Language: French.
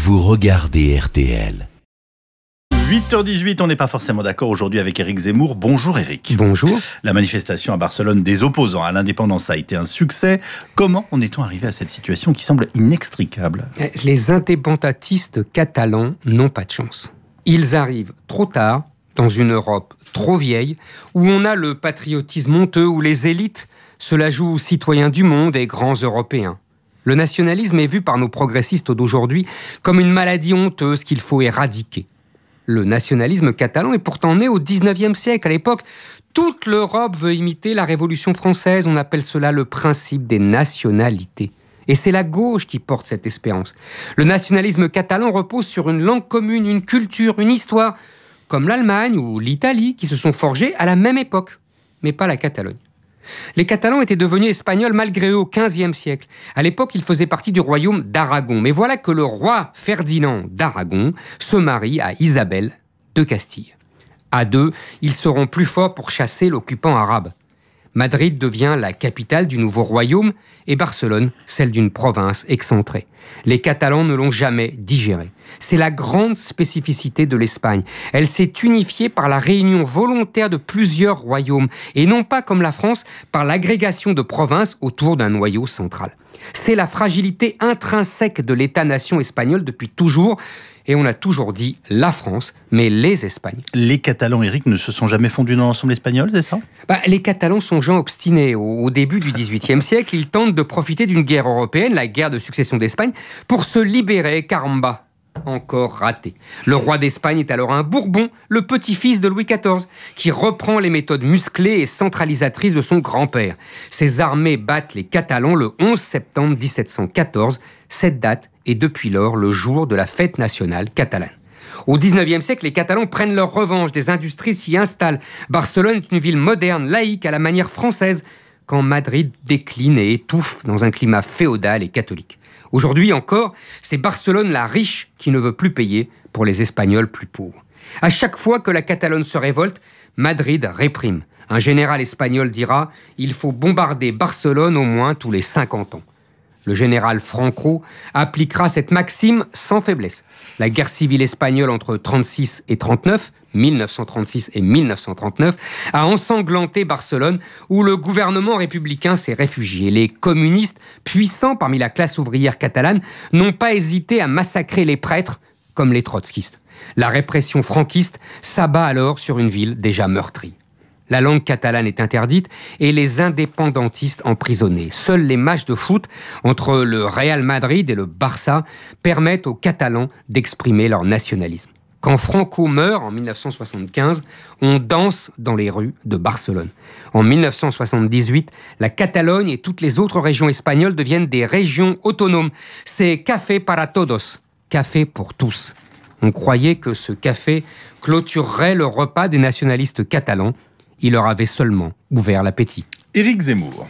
vous regardez RTL. 8h18, on n'est pas forcément d'accord aujourd'hui avec Éric Zemmour. Bonjour Éric. Bonjour. La manifestation à Barcelone des opposants à l'indépendance a été un succès. Comment en est-on arrivé à cette situation qui semble inextricable ? Les indépendantistes catalans n'ont pas de chance. Ils arrivent trop tard, dans une Europe trop vieille, où on a le patriotisme honteux, où les élites se la jouent citoyens du monde et grands Européens. Le nationalisme est vu par nos progressistes d'aujourd'hui comme une maladie honteuse qu'il faut éradiquer. Le nationalisme catalan est pourtant né au XIXe siècle. À l'époque, toute l'Europe veut imiter la Révolution française. On appelle cela le principe des nationalités. Et c'est la gauche qui porte cette espérance. Le nationalisme catalan repose sur une langue commune, une culture, une histoire, comme l'Allemagne ou l'Italie, qui se sont forgées à la même époque, mais pas la Catalogne. Les Catalans étaient devenus espagnols malgré eux au XVe siècle. À l'époque, ils faisaient partie du royaume d'Aragon. Mais voilà que le roi Ferdinand d'Aragon se marie à Isabelle de Castille. À deux, ils seront plus forts pour chasser l'occupant arabe. Madrid devient la capitale du nouveau royaume et Barcelone, celle d'une province excentrée. Les Catalans ne l'ont jamais digéré. C'est la grande spécificité de l'Espagne. Elle s'est unifiée par la réunion volontaire de plusieurs royaumes et non pas comme la France par l'agrégation de provinces autour d'un noyau central. C'est la fragilité intrinsèque de l'État-nation espagnol depuis toujours. Et on a toujours dit la France, mais les Espagnes. Les Catalans, Éric, ne se sont jamais fondus dans l'ensemble espagnol, c'est ça ? Les Catalans sont gens obstinés. Au début du XVIIIe siècle, ils tentent de profiter d'une guerre européenne, la guerre de succession d'Espagne, pour se libérer. Caramba, encore raté. Le roi d'Espagne est alors un Bourbon, le petit-fils de Louis XIV, qui reprend les méthodes musclées et centralisatrices de son grand-père. Ses armées battent les Catalans le 11 septembre 1714. Cette date est depuis lors le jour de la fête nationale catalane. Au XIXe siècle, les Catalans prennent leur revanche, des industries s'y installent. Barcelone est une ville moderne, laïque, à la manière française, quand Madrid décline et étouffe dans un climat féodal et catholique. Aujourd'hui encore, c'est Barcelone la riche qui ne veut plus payer pour les Espagnols plus pauvres. À chaque fois que la Catalogne se révolte, Madrid réprime. Un général espagnol dira « Il faut bombarder Barcelone au moins tous les 50 ans ». Le général Franco appliquera cette maxime sans faiblesse. La guerre civile espagnole entre 1936 et 1939, 1936 et 1939, a ensanglanté Barcelone, où le gouvernement républicain s'est réfugié. Les communistes, puissants parmi la classe ouvrière catalane, n'ont pas hésité à massacrer les prêtres comme les trotskistes. La répression franquiste s'abat alors sur une ville déjà meurtrie. La langue catalane est interdite et les indépendantistes emprisonnés. Seuls les matchs de foot entre le Real Madrid et le Barça permettent aux Catalans d'exprimer leur nationalisme. Quand Franco meurt en 1975, on danse dans les rues de Barcelone. En 1978, la Catalogne et toutes les autres régions espagnoles deviennent des régions autonomes. C'est café para todos, café pour tous. On croyait que ce café clôturerait le repas des nationalistes catalans. Il leur avait seulement ouvert l'appétit. Éric Zemmour.